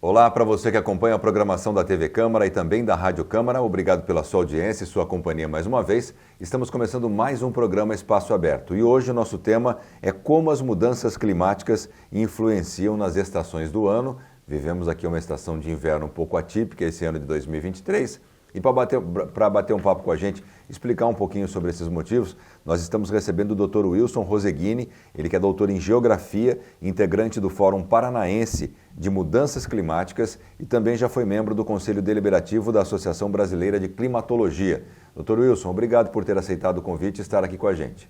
Olá para você que acompanha a programação da TV Câmara e também da Rádio Câmara. Obrigado pela sua audiência e sua companhia mais uma vez. Estamos começando mais um programa Espaço Aberto. E hoje o nosso tema é como as mudanças climáticas influenciam nas estações do ano. Vivemos aqui uma estação de inverno um pouco atípica esse ano de 2023. E para bater um papo com a gente, explicar um pouquinho sobre esses motivos, nós estamos recebendo o Dr. Wilson Roseguini, ele que é doutor em Geografia, integrante do Fórum Paranaense de Mudanças Climáticas e também já foi membro do Conselho Deliberativo da Associação Brasileira de Climatologia. Dr. Wilson, obrigado por ter aceitado o convite e estar aqui com a gente.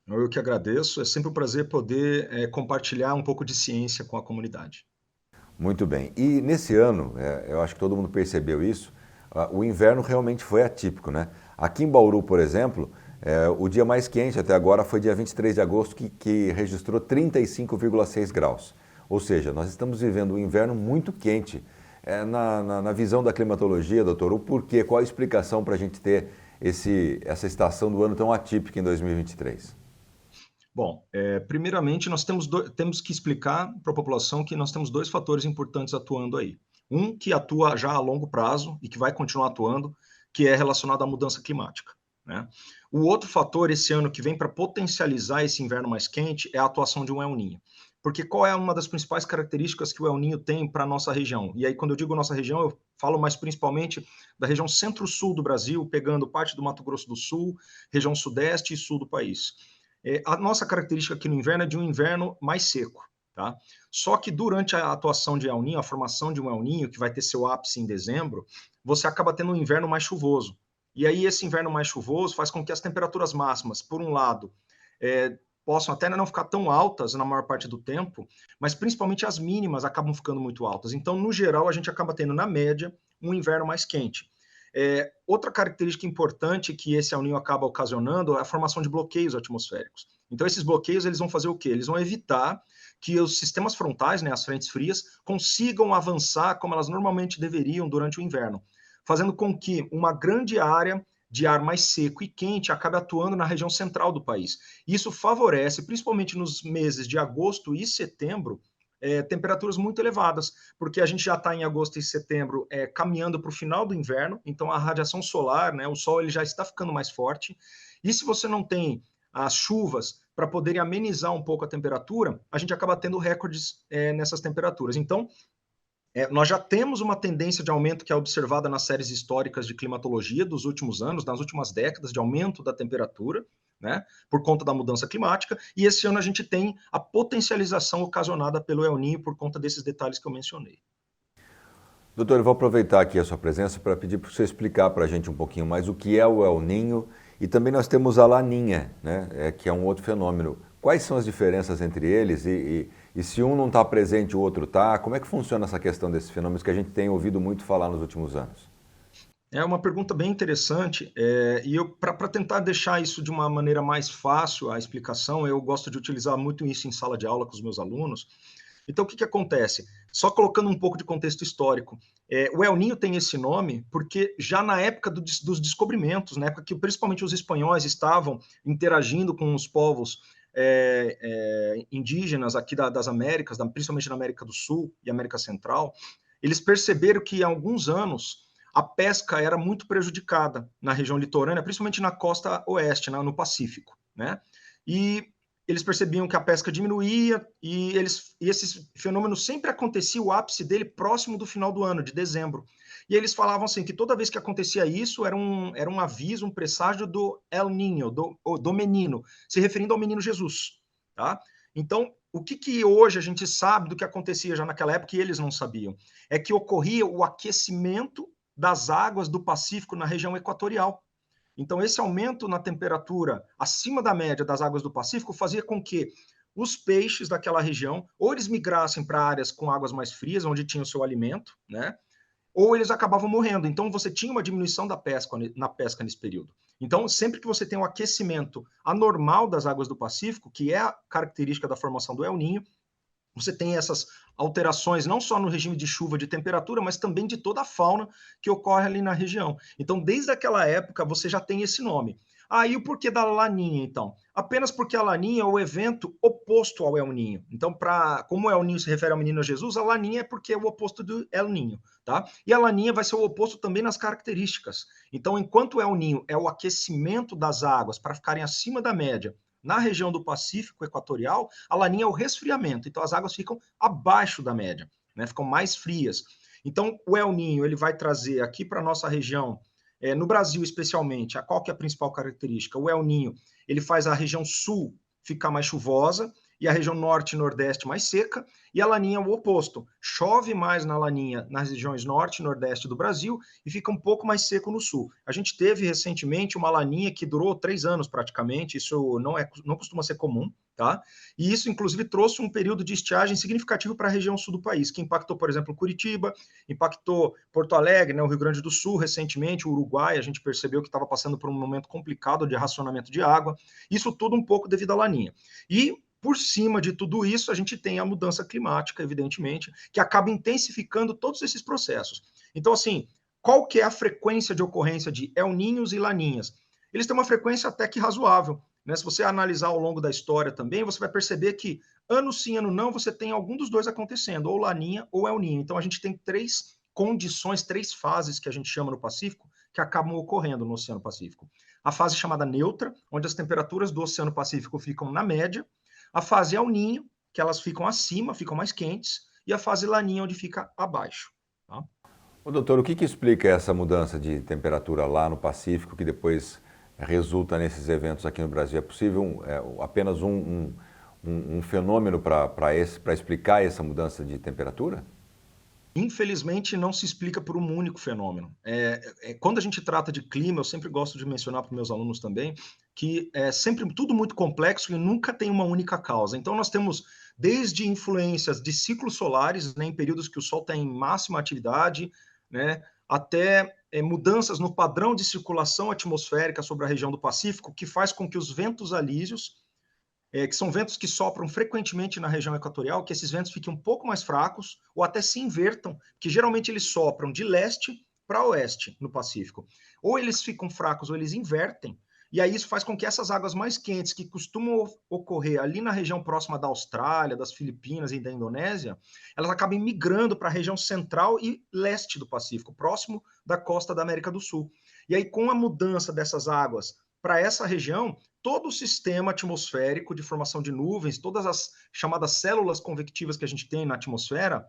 Eu que agradeço, é sempre um prazer poder compartilhar um pouco de ciência com a comunidade. Muito bem, e nesse ano, eu acho que todo mundo percebeu isso, o inverno realmente foi atípico, né? Aqui em Bauru, por exemplo, o dia mais quente até agora foi dia 23 de agosto, que registrou 35,6 graus. Ou seja, nós estamos vivendo um inverno muito quente. Na visão da climatologia, doutor, o porquê, qual a explicação para a gente ter essa estação do ano tão atípica em 2023? Bom, primeiramente nós temos que explicar para a população que nós temos dois fatores importantes atuando aí. Um que atua já a longo prazo e que vai continuar atuando, que é relacionado à mudança climática, né? O outro fator esse ano que vem para potencializar esse inverno mais quente é a atuação de um El Niño. Porque qual é uma das principais características que o El Niño tem para a nossa região? E aí, quando eu digo nossa região, eu falo mais principalmente da região centro-sul do Brasil, pegando parte do Mato Grosso do Sul, região sudeste e sul do país. A nossa característica aqui no inverno é de um inverno mais seco, tá? Só que durante a atuação de El Niño, a formação de um El Niño, que vai ter seu ápice em dezembro, você acaba tendo um inverno mais chuvoso. E aí esse inverno mais chuvoso faz com que as temperaturas máximas, por um lado, possam até não ficar tão altas na maior parte do tempo, mas principalmente as mínimas acabam ficando muito altas. Então, no geral, a gente acaba tendo, na média, um inverno mais quente. Outra característica importante que esse El Niño acaba ocasionando é a formação de bloqueios atmosféricos. Então, esses bloqueios eles vão fazer o quê? Eles vão evitar que os sistemas frontais, né, as frentes frias, consigam avançar como elas normalmente deveriam durante o inverno, fazendo com que uma grande área de ar mais seco e quente acabe atuando na região central do país. Isso favorece, principalmente nos meses de agosto e setembro, temperaturas muito elevadas, porque a gente já está em agosto e setembro caminhando para o final do inverno, então a radiação solar, né, o sol ele já está ficando mais forte, e se você não tem as chuvas para poderem amenizar um pouco a temperatura, a gente acaba tendo recordes nessas temperaturas. Então, nós já temos uma tendência de aumento que é observada nas séries históricas de climatologia dos últimos anos, nas últimas décadas, de aumento da temperatura, né, por conta da mudança climática, e esse ano a gente tem a potencialização ocasionada pelo El Niño por conta desses detalhes que eu mencionei. Doutor, eu vou aproveitar aqui a sua presença para pedir para você explicar para a gente um pouquinho mais o que é o El Niño e também nós temos a Laninha, né, que é um outro fenômeno. Quais são as diferenças entre eles e se um não está presente o outro está? Como é que funciona essa questão desses fenômenos que a gente tem ouvido muito falar nos últimos anos? É uma pergunta bem interessante, e eu, para tentar deixar isso de uma maneira mais fácil, a explicação, eu gosto de utilizar muito isso em sala de aula com os meus alunos. Então, o que acontece? Só colocando um pouco de contexto histórico, o El Niño tem esse nome porque já na época dos descobrimentos, na época que principalmente os espanhóis estavam interagindo com os povos indígenas aqui das Américas, principalmente na América do Sul e América Central, eles perceberam que há alguns anos a pesca era muito prejudicada na região litorânea, principalmente na costa oeste, no Pacífico, né? E eles percebiam que a pesca diminuía e esse fenômeno sempre acontecia, o ápice dele próximo do final do ano, de dezembro. E eles falavam assim que toda vez que acontecia isso era um aviso, um presságio do El Niño, do menino, se referindo ao menino Jesus, tá? Então, o que hoje a gente sabe do que acontecia já naquela época e eles não sabiam? É que ocorria o aquecimento das águas do Pacífico na região equatorial. Então, esse aumento na temperatura acima da média das águas do Pacífico fazia com que os peixes daquela região ou eles migrassem para áreas com águas mais frias, onde tinha o seu alimento, né? Ou eles acabavam morrendo. Então, você tinha uma diminuição na pesca nesse período. Então, sempre que você tem um aquecimento anormal das águas do Pacífico, que é a característica da formação do El Niño, você tem essas alterações não só no regime de chuva, de temperatura, mas também de toda a fauna que ocorre ali na região. Então, desde aquela época, você já tem esse nome. Aí o porquê da Laninha, então? Apenas porque a Laninha é o evento oposto ao El Ninho. Então, como o El Ninho se refere ao menino Jesus, a Laninha é porque é o oposto do El Ninho, tá? E a Laninha vai ser o oposto também nas características. Então, enquanto o El Ninho é o aquecimento das águas para ficarem acima da média na região do Pacífico Equatorial, a Laninha é o resfriamento. Então, as águas ficam abaixo da média, né? Ficam mais frias. Então, o El Ninho ele vai trazer aqui para a nossa região, no Brasil especialmente, qual que é a principal característica? O El Ninho ele faz a região sul ficar mais chuvosa e a região norte e nordeste mais seca, e a Laninha é o oposto. Chove mais na Laninha nas regiões norte e nordeste do Brasil e fica um pouco mais seco no sul. A gente teve recentemente uma Laninha que durou 3 anos praticamente, isso não costuma ser comum, tá? E isso, inclusive, trouxe um período de estiagem significativo para a região sul do país, que impactou, por exemplo, Curitiba, impactou Porto Alegre, né, o Rio Grande do Sul, recentemente, o Uruguai, a gente percebeu que estava passando por um momento complicado de racionamento de água, isso tudo um pouco devido à Laninha. E por cima de tudo isso, a gente tem a mudança climática, evidentemente, que acaba intensificando todos esses processos. Então, assim, qual que é a frequência de ocorrência de El Ninhos e Laninhas? Eles têm uma frequência até que razoável, né? Se você analisar ao longo da história também, você vai perceber que ano sim, ano não, você tem algum dos dois acontecendo, ou Laninha ou El Ninho. Então, a gente tem 3 condições, 3 fases que a gente chama no Pacífico, que acabam ocorrendo no Oceano Pacífico. A fase chamada neutra, onde as temperaturas do Oceano Pacífico ficam na média, a fase El Ninho, que elas ficam acima, ficam mais quentes, e a fase Laninha, onde fica abaixo. Tá? Ô, doutor, o que explica essa mudança de temperatura lá no Pacífico que depois resulta nesses eventos aqui no Brasil? É possível apenas um fenômeno para explicar essa mudança de temperatura? Infelizmente, não se explica por um único fenômeno. Quando a gente trata de clima, eu sempre gosto de mencionar para os meus alunos também, que é sempre tudo muito complexo e nunca tem uma única causa. Então, nós temos desde influências de ciclos solares, né, em períodos que o Sol está em máxima atividade, né, até mudanças no padrão de circulação atmosférica sobre a região do Pacífico, que faz com que os ventos alísios, que são ventos que sopram frequentemente na região equatorial, que esses ventos fiquem um pouco mais fracos ou até se invertam, que geralmente eles sopram de leste para oeste no Pacífico. Ou eles ficam fracos ou eles invertem, e aí isso faz com que essas águas mais quentes que costumam ocorrer ali na região próxima da Austrália, das Filipinas e da Indonésia, elas acabem migrando para a região central e leste do Pacífico, próximo da costa da América do Sul. E aí, com a mudança dessas águas para essa região, todo o sistema atmosférico de formação de nuvens, todas as chamadas células convectivas que a gente tem na atmosfera,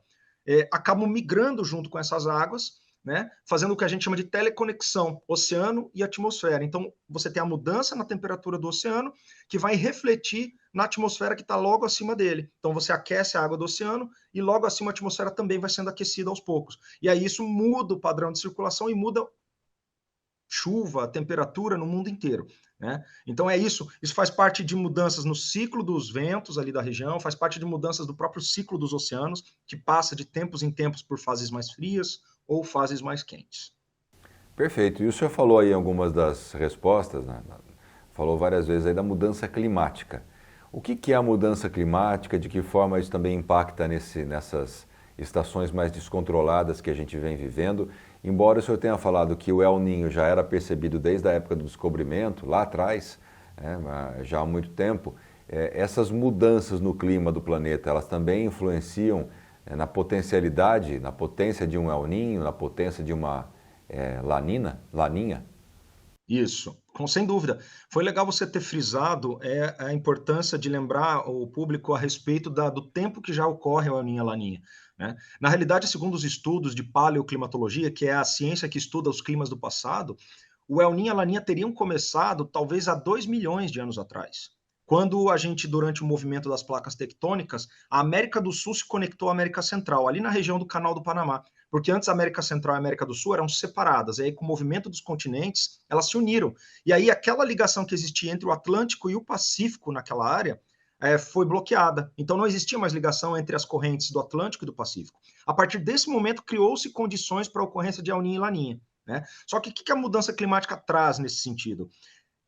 acabam migrando junto com essas águas, né, fazendo o que a gente chama de teleconexão, oceano e atmosfera. Então, você tem a mudança na temperatura do oceano, que vai refletir na atmosfera que está logo acima dele. Então, você aquece a água do oceano e logo acima a atmosfera também vai sendo aquecida aos poucos. E aí isso muda o padrão de circulação e muda chuva, temperatura no mundo inteiro. Né? Então é isso faz parte de mudanças no ciclo dos ventos ali da região, faz parte de mudanças do próprio ciclo dos oceanos, que passa de tempos em tempos por fases mais frias ou fases mais quentes. Perfeito. E o senhor falou aí em algumas das respostas, né? Falou várias vezes aí da mudança climática. O que é a mudança climática? De que forma isso também impacta nessas estações mais descontroladas que a gente vem vivendo? Embora o senhor tenha falado que o El Ninho já era percebido desde a época do descobrimento, lá atrás, já há muito tempo, essas mudanças no clima do planeta, elas também influenciam na potencialidade, na potência de um El Ninho, na potência de uma Laninha? Isso, sem dúvida. Foi legal você ter frisado a importância de lembrar o público a respeito do tempo que já ocorre a El Niño e a Laninha. Né? Na realidade, segundo os estudos de paleoclimatologia, que é a ciência que estuda os climas do passado, o El Niño e a Laninha teriam começado talvez há 2 milhões de anos atrás. Quando a gente, durante o movimento das placas tectônicas, a América do Sul se conectou à América Central, ali na região do Canal do Panamá, porque antes a América Central e a América do Sul eram separadas, e aí com o movimento dos continentes, elas se uniram. E aí aquela ligação que existia entre o Atlântico e o Pacífico naquela área foi bloqueada. Então não existia mais ligação entre as correntes do Atlântico e do Pacífico. A partir desse momento, criou-se condições para a ocorrência de El Niño e Laninha. Né? Só que o que a mudança climática traz nesse sentido?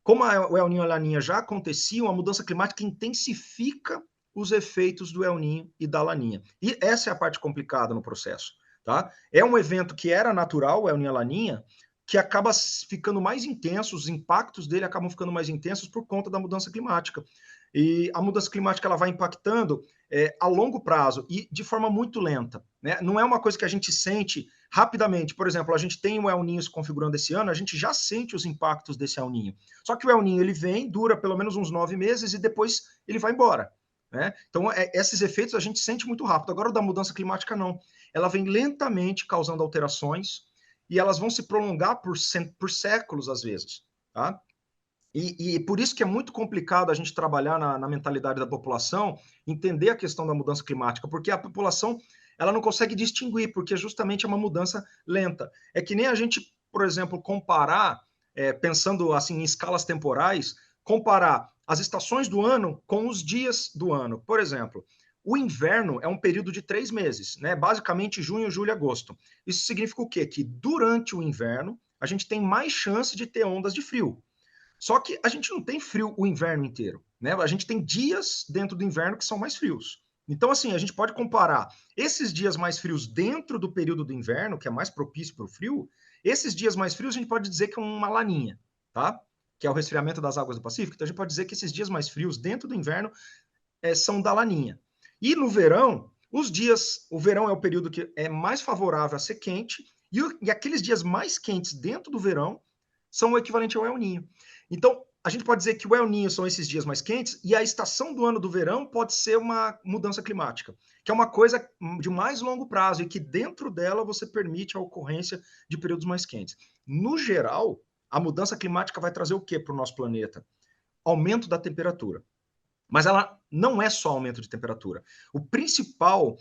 Como o El Niño e a Laninha já aconteciam, a mudança climática intensifica os efeitos do El Niño e da Laninha. E essa é a parte complicada no processo. Tá? É um evento que era natural, o El Niño e a Laninha, que acaba ficando mais intenso, os impactos dele acabam ficando mais intensos por conta da mudança climática. E a mudança climática ela vai impactando a longo prazo e de forma muito lenta, né? Não é uma coisa que a gente sente rapidamente. Por exemplo, a gente tem o El Niño se configurando esse ano, a gente já sente os impactos desse El Niño. Só que o El Niño ele vem, dura pelo menos uns 9 meses e depois ele vai embora. Né? Então, esses efeitos a gente sente muito rápido. Agora, o da mudança climática, não. Ela vem lentamente causando alterações e elas vão se prolongar por séculos, às vezes. Tá? E por isso que é muito complicado a gente trabalhar na mentalidade da população, entender a questão da mudança climática, porque a população ela não consegue distinguir, porque justamente é uma mudança lenta. É que nem a gente, por exemplo, comparar, pensando assim em escalas temporais, comparar as estações do ano com os dias do ano. Por exemplo, o inverno é um período de 3 meses, né? Basicamente junho, julho e agosto. Isso significa o quê? Que durante o inverno a gente tem mais chance de ter ondas de frio. Só que a gente não tem frio o inverno inteiro, né? A gente tem dias dentro do inverno que são mais frios. Então, assim, a gente pode comparar esses dias mais frios dentro do período do inverno, que é mais propício para o frio, esses dias mais frios a gente pode dizer que é uma laninha, tá? Que é o resfriamento das águas do Pacífico. Então, a gente pode dizer que esses dias mais frios dentro do inverno são da laninha. E no verão, o verão é o período que é mais favorável a ser quente, e aqueles dias mais quentes dentro do verão são o equivalente ao El Niño. Então, a gente pode dizer que o El Niño são esses dias mais quentes e a estação do ano do verão pode ser uma mudança climática, que é uma coisa de mais longo prazo e que dentro dela você permite a ocorrência de períodos mais quentes. No geral, a mudança climática vai trazer o que para o nosso planeta? Aumento da temperatura. Mas ela não é só aumento de temperatura. O principal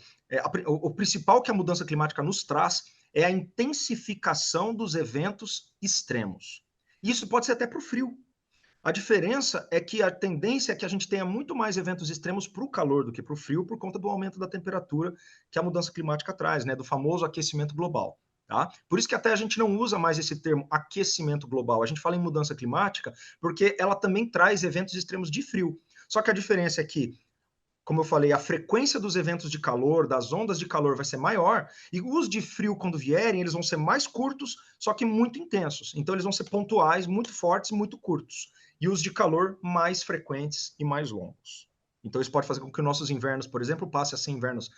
que a mudança climática nos traz é a intensificação dos eventos extremos. Isso pode ser até para o frio. A diferença é que a tendência é que a gente tenha muito mais eventos extremos para o calor do que para o frio, por conta do aumento da temperatura que a mudança climática traz, né? Do famoso aquecimento global. Tá? Por isso que até a gente não usa mais esse termo aquecimento global. A gente fala em mudança climática porque ela também traz eventos extremos de frio. Só que a diferença é que, como eu falei, a frequência dos eventos de calor, das ondas de calor vai ser maior, e os de frio, quando vierem, eles vão ser mais curtos, só que muito intensos. Então, eles vão ser pontuais, muito fortes e muito curtos. E os de calor mais frequentes e mais longos. Então, isso pode fazer com que nossos invernos, por exemplo, passem a ser invernos,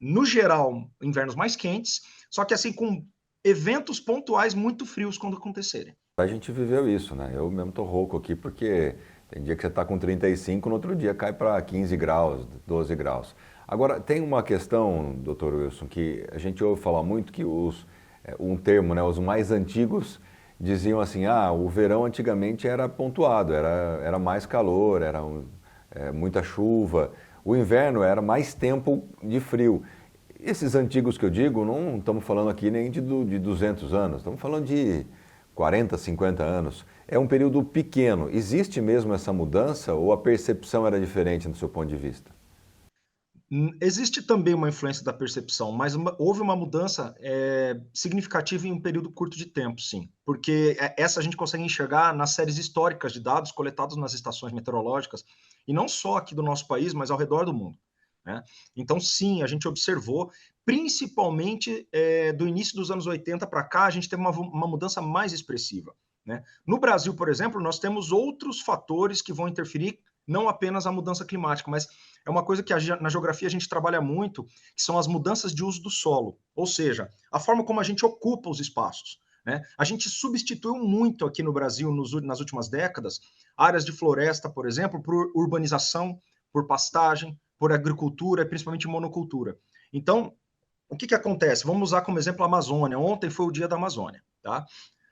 no geral, invernos mais quentes, só que assim, com eventos pontuais muito frios quando acontecerem. A gente viveu isso, né? Eu mesmo tô rouco aqui porque tem dia que você está com 35, no outro dia cai para 15 graus, 12 graus. Agora, tem uma questão, doutor Wilson, que a gente ouve falar muito, que um termo, né, os mais antigos diziam assim, o verão antigamente era pontuado, era mais calor, era muita chuva. O inverno era mais tempo de frio. Esses antigos que eu digo, não estamos falando aqui nem de 200 anos, estamos falando de 40, 50 anos. É um período pequeno. Existe mesmo essa mudança ou a percepção era diferente do seu ponto de vista? Existe também uma influência da percepção, mas houve uma mudança significativa em um período curto de tempo, sim. Porque essa a gente consegue enxergar nas séries históricas de dados coletados nas estações meteorológicas, e não só aqui do nosso país, mas ao redor do mundo. Né? Então, sim, a gente observou, principalmente do início dos anos 80 para cá, a gente teve uma mudança mais expressiva. Né? No Brasil, por exemplo, nós temos outros fatores que vão interferir, não apenas a mudança climática, mas é uma coisa que na geografia a gente trabalha muito, que são as mudanças de uso do solo, ou seja, a forma como a gente ocupa os espaços. Né? A gente substituiu muito aqui no Brasil, nas últimas décadas, áreas de floresta, por exemplo, por urbanização, por pastagem, por agricultura, principalmente monocultura. Então, o que acontece? Vamos usar como exemplo a Amazônia. Ontem foi o dia da Amazônia. Tá?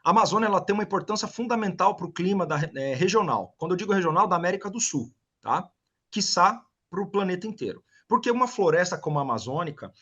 A Amazônia ela tem uma importância fundamental para o clima regional. Quando eu digo regional, da América do Sul. Tá? Quiçá para o planeta inteiro. Porque uma floresta como a amazônica,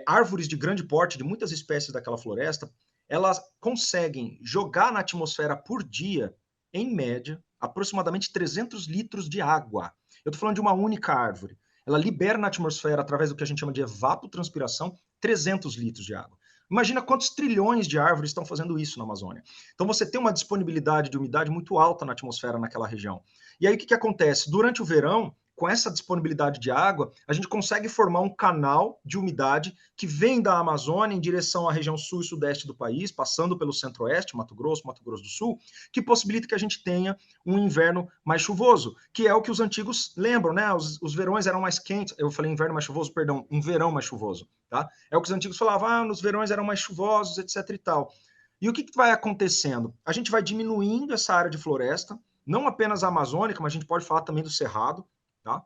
árvores de grande porte, de muitas espécies daquela floresta, elas conseguem jogar na atmosfera por dia, em média, aproximadamente 300 litros de água. Eu estou falando de uma única árvore. Ela libera na atmosfera, através do que a gente chama de evapotranspiração, 300 litros de água. Imagina quantos trilhões de árvores estão fazendo isso na Amazônia. Então você tem uma disponibilidade de umidade muito alta na atmosfera naquela região. E aí o que acontece? Durante o verão, com essa disponibilidade de água, a gente consegue formar um canal de umidade que vem da Amazônia em direção à região sul e sudeste do país, passando pelo centro-oeste, Mato Grosso do Sul, que possibilita que a gente tenha um inverno mais chuvoso, que é o que os antigos lembram, né? Os verões eram mais quentes. Eu falei inverno mais chuvoso, perdão, um verão mais chuvoso, tá? É o que os antigos falavam, nos verões eram mais chuvosos, etc e tal. E o que vai acontecendo? A gente vai diminuindo essa área de floresta, não apenas a amazônica, mas a gente pode falar também do cerrado, tá?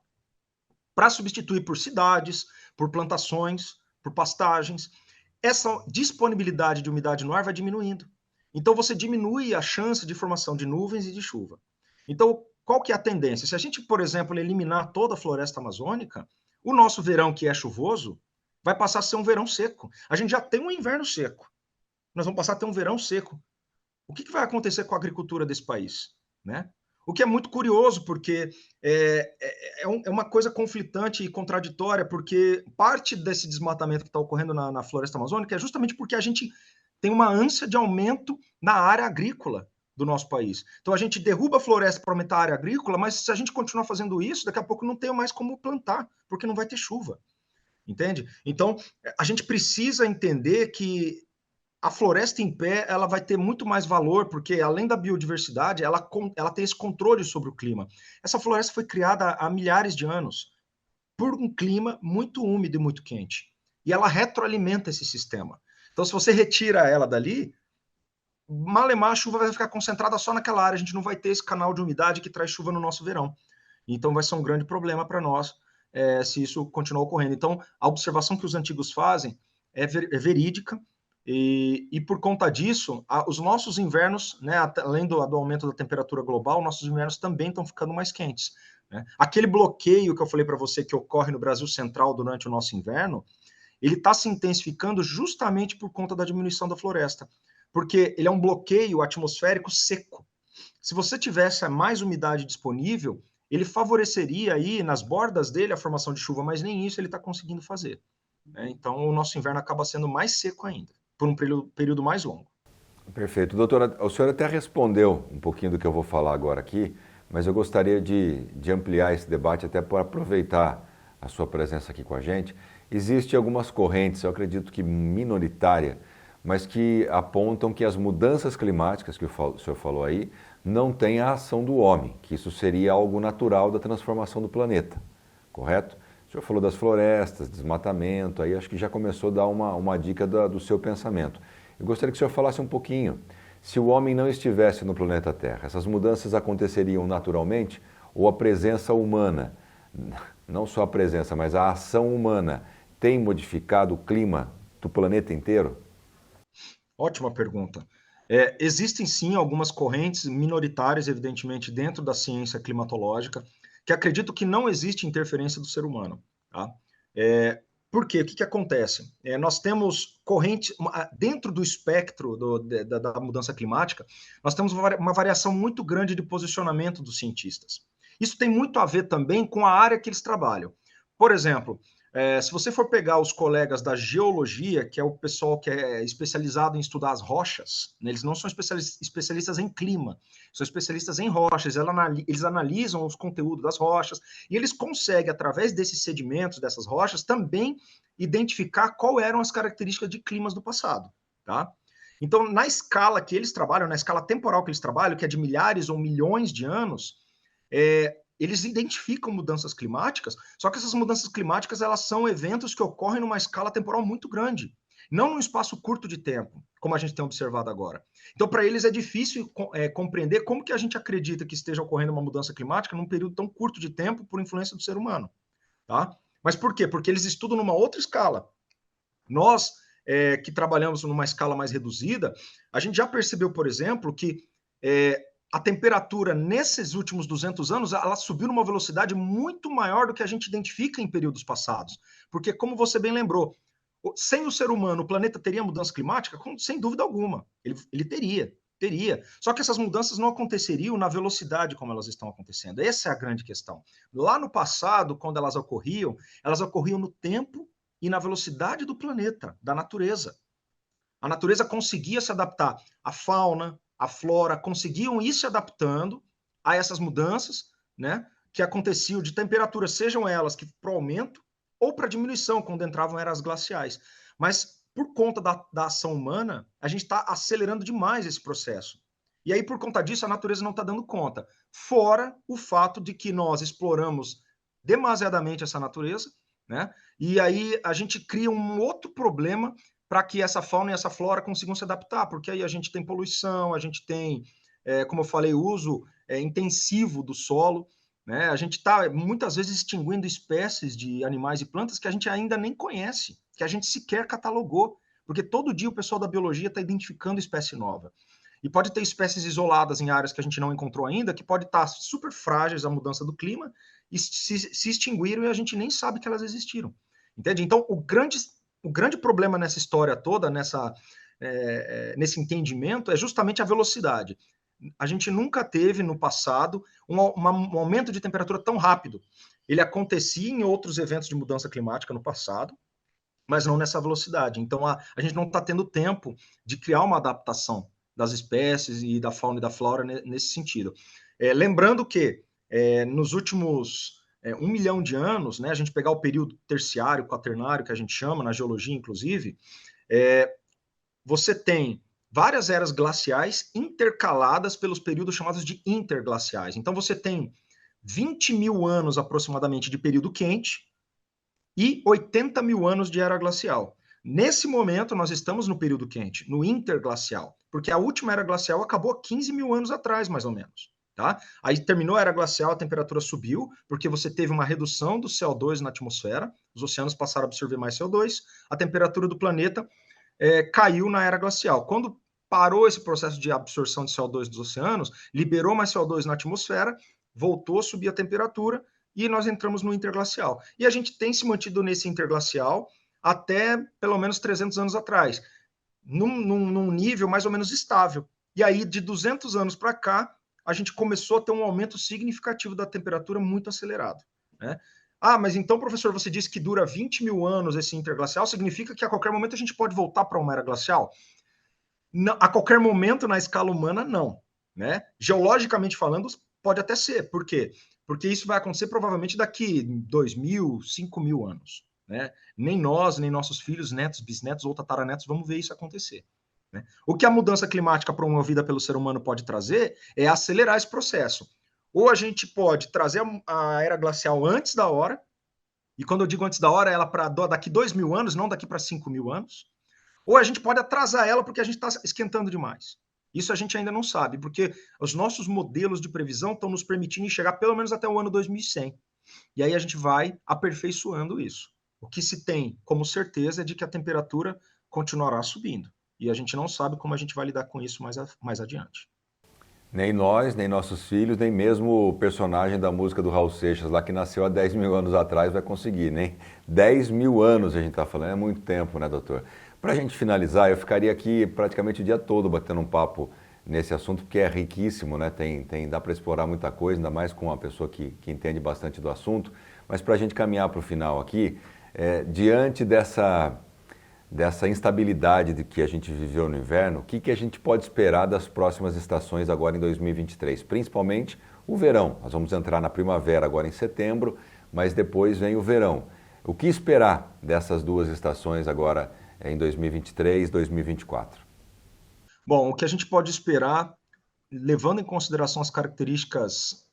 Para substituir por cidades, por plantações, por pastagens. Essa disponibilidade de umidade no ar vai diminuindo. Então, você diminui a chance de formação de nuvens e de chuva. Então, qual que é a tendência? Se a gente, por exemplo, eliminar toda a floresta amazônica, o nosso verão, que é chuvoso, vai passar a ser um verão seco. A gente já tem um inverno seco. Nós vamos passar a ter um verão seco. O que vai acontecer com a agricultura desse país? Né? O que é muito curioso, porque é uma coisa conflitante e contraditória, porque parte desse desmatamento que está ocorrendo na floresta amazônica é justamente porque a gente tem uma ânsia de aumento na área agrícola do nosso país. Então a gente derruba a floresta para aumentar a área agrícola, mas se a gente continuar fazendo isso, daqui a pouco não tem mais como plantar, porque não vai ter chuva. Entende? Então a gente precisa entender que a floresta em pé ela vai ter muito mais valor, porque além da biodiversidade, ela tem esse controle sobre o clima. Essa floresta foi criada há milhares de anos por um clima muito úmido e muito quente. E ela retroalimenta esse sistema. Então, se você retira ela dali, malemar a chuva vai ficar concentrada só naquela área. A gente não vai ter esse canal de umidade que traz chuva no nosso verão. Então, vai ser um grande problema para nós se isso continuar ocorrendo. Então, a observação que os antigos fazem é verídica. E por conta disso, os nossos invernos, né, além do aumento da temperatura global, nossos invernos também estão ficando mais quentes. Né? Aquele bloqueio que eu falei para você que ocorre no Brasil Central durante o nosso inverno, ele está se intensificando justamente por conta da diminuição da floresta, porque ele é um bloqueio atmosférico seco. Se você tivesse mais umidade disponível, ele favoreceria aí nas bordas dele a formação de chuva, mas nem isso ele está conseguindo fazer. Né? Então o nosso inverno acaba sendo mais seco ainda, por um período mais longo. Perfeito. Doutora, o senhor até respondeu um pouquinho do que eu vou falar agora aqui, mas eu gostaria de ampliar esse debate até para aproveitar a sua presença aqui com a gente. Existem algumas correntes, eu acredito que minoritária, mas que apontam que as mudanças climáticas que o senhor falou aí não têm a ação do homem, que isso seria algo natural da transformação do planeta, correto? O senhor falou das florestas, desmatamento, aí acho que já começou a dar uma dica do seu pensamento. Eu gostaria que o senhor falasse um pouquinho, se o homem não estivesse no planeta Terra, essas mudanças aconteceriam naturalmente ou a presença humana, não só a presença, mas a ação humana, tem modificado o clima do planeta inteiro? Ótima pergunta. Existem sim algumas correntes minoritárias, evidentemente, dentro da ciência climatológica, que acredito que não existe interferência do ser humano. Tá? Por quê? O que acontece? Nós temos correntes, dentro do espectro da mudança climática, nós temos uma variação muito grande de posicionamento dos cientistas. Isso tem muito a ver também com a área que eles trabalham. Por exemplo, se você for pegar os colegas da geologia, que é o pessoal que é especializado em estudar as rochas, né, eles não são especialistas em clima, são especialistas em rochas, eles analisam os conteúdos das rochas, e eles conseguem, através desses sedimentos, dessas rochas, também identificar quais eram as características de climas do passado. Tá? Então, na escala que eles trabalham, na escala temporal que eles trabalham, que é de milhares ou milhões de anos, eles identificam mudanças climáticas, só que essas mudanças climáticas elas são eventos que ocorrem numa escala temporal muito grande, não num espaço curto de tempo, como a gente tem observado agora. Então, para eles é difícil compreender como que a gente acredita que esteja ocorrendo uma mudança climática num período tão curto de tempo por influência do ser humano. Tá? Mas por quê? Porque eles estudam numa outra escala. Nós, que trabalhamos numa escala mais reduzida, a gente já percebeu, por exemplo, que a temperatura nesses últimos 200 anos, ela subiu numa velocidade muito maior do que a gente identifica em períodos passados. Porque, como você bem lembrou, sem o ser humano, o planeta teria mudança climática? Sem dúvida alguma. Ele teria. Só que essas mudanças não aconteceriam na velocidade como elas estão acontecendo. Essa é a grande questão. Lá no passado, quando elas ocorriam no tempo e na velocidade do planeta, da natureza. A natureza conseguia se adaptar à fauna, a flora, conseguiam ir se adaptando a essas mudanças, né? que aconteciam de temperatura, sejam elas que para aumento ou para diminuição, quando entravam eras glaciais. Mas por conta da ação humana, a gente está acelerando demais esse processo. E aí, por conta disso, a natureza não está dando conta. Fora o fato de que nós exploramos demasiadamente essa natureza, né? E aí a gente cria um outro problema para que essa fauna e essa flora consigam se adaptar, porque aí a gente tem poluição, a gente tem, como eu falei, uso intensivo do solo, né? A gente está muitas vezes extinguindo espécies de animais e plantas que a gente ainda nem conhece, que a gente sequer catalogou, porque todo dia o pessoal da biologia está identificando espécie nova. E pode ter espécies isoladas em áreas que a gente não encontrou ainda, que pode estar super frágeis à mudança do clima e se extinguiram e a gente nem sabe que elas existiram. Entende? Então, o grande problema nessa história toda, nesse entendimento, é justamente a velocidade. A gente nunca teve no passado um aumento de temperatura tão rápido. Ele acontecia em outros eventos de mudança climática no passado, mas não nessa velocidade. Então, a gente não está tendo tempo de criar uma adaptação das espécies e da fauna e da flora nesse sentido. Lembrando que nos últimos 1 milhão de anos, né, a gente pegar o período terciário, quaternário, que a gente chama, na geologia, inclusive, você tem várias eras glaciais intercaladas pelos períodos chamados de interglaciais. Então, você tem 20 mil anos, aproximadamente, de período quente e 80 mil anos de era glacial. Nesse momento, nós estamos no período quente, no interglacial, porque a última era glacial acabou há 15 mil anos atrás, mais ou menos. Tá? Aí terminou a era glacial, a temperatura subiu, porque você teve uma redução do CO2 na atmosfera, os oceanos passaram a absorver mais CO2, a temperatura do planeta caiu na era glacial. Quando parou esse processo de absorção de CO2 dos oceanos, liberou mais CO2 na atmosfera, voltou a subir a temperatura e nós entramos no interglacial. E a gente tem se mantido nesse interglacial até pelo menos 300 anos atrás, num nível mais ou menos estável. E aí, de 200 anos para cá, a gente começou a ter um aumento significativo da temperatura muito acelerado, né? Ah, mas então, professor, você disse que dura 20 mil anos esse interglacial, significa que a qualquer momento a gente pode voltar para uma era glacial? Não, a qualquer momento, na escala humana, não, né? Geologicamente falando, pode até ser. Por quê? Porque isso vai acontecer provavelmente daqui 2.000, 5.000 anos, né? Nem nós, nem nossos filhos, netos, bisnetos ou tataranetos vamos ver isso acontecer, né? O que a mudança climática promovida pelo ser humano pode trazer é acelerar esse processo. Ou a gente pode trazer a era glacial antes da hora, e quando eu digo antes da hora, ela para daqui 2.000 anos, não daqui para 5.000 anos, ou a gente pode atrasar ela porque a gente está esquentando demais. Isso a gente ainda não sabe, porque os nossos modelos de previsão estão nos permitindo chegar pelo menos até o ano 2100. E aí a gente vai aperfeiçoando isso. O que se tem como certeza é de que a temperatura continuará subindo. E a gente não sabe como a gente vai lidar com isso mais adiante. Nem nós, nem nossos filhos, nem mesmo o personagem da música do Raul Seixas, lá que nasceu há 10 mil anos atrás, vai conseguir, nem 10 mil anos a gente está falando, é muito tempo, né, doutor? Para a gente finalizar, eu ficaria aqui praticamente o dia todo batendo um papo nesse assunto, porque é riquíssimo, né? Dá para explorar muita coisa, ainda mais com uma pessoa que entende bastante do assunto. Mas para a gente caminhar para o final aqui, diante dessa instabilidade de que a gente viveu no inverno, o que a gente pode esperar das próximas estações agora em 2023? Principalmente o verão. Nós vamos entrar na primavera agora em setembro, mas depois vem o verão. O que esperar dessas duas estações agora em 2023 e 2024? Bom, o que a gente pode esperar, levando em consideração as características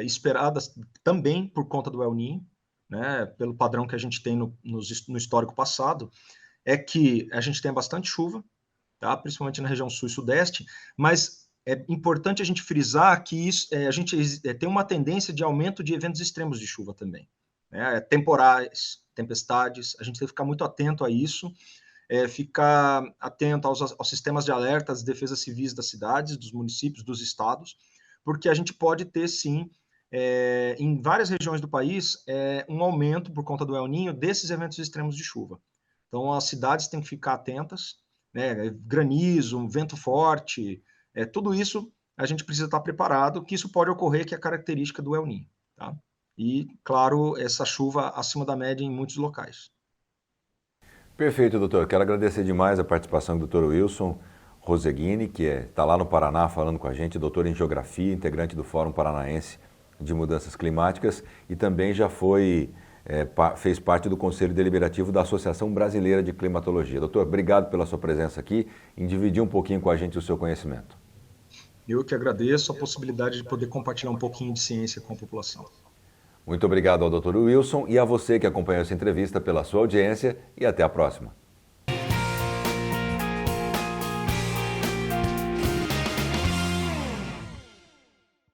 esperadas também por conta do El Niño, né, pelo padrão que a gente tem no histórico passado, é que a gente tem bastante chuva, tá? Principalmente na região sul e sudeste, mas é importante a gente frisar que a gente tem uma tendência de aumento de eventos extremos de chuva também, né? Temporais, tempestades, a gente tem que ficar muito atento a isso, ficar atento aos sistemas de alerta, às defesas civis das cidades, dos municípios, dos estados, porque a gente pode ter, sim, em várias regiões do país, um aumento, por conta do El Niño, desses eventos extremos de chuva. Então, as cidades têm que ficar atentas, né? Granizo, vento forte, tudo isso a gente precisa estar preparado, que isso pode ocorrer, que é a característica do El Niño, tá? E, claro, essa chuva acima da média em muitos locais. Perfeito, doutor. Quero agradecer demais a participação do doutor Wilson Roseguini, que está lá no Paraná falando com a gente, doutor em Geografia, integrante do Fórum Paranaense de Mudanças Climáticas e também já fez parte do Conselho Deliberativo da Associação Brasileira de Climatologia. Doutor, obrigado pela sua presença aqui em dividir um pouquinho com a gente o seu conhecimento. Eu que agradeço a possibilidade de poder compartilhar um pouquinho de ciência com a população. Muito obrigado ao Dr. Wilson e a você que acompanhou essa entrevista pela sua audiência e até a próxima.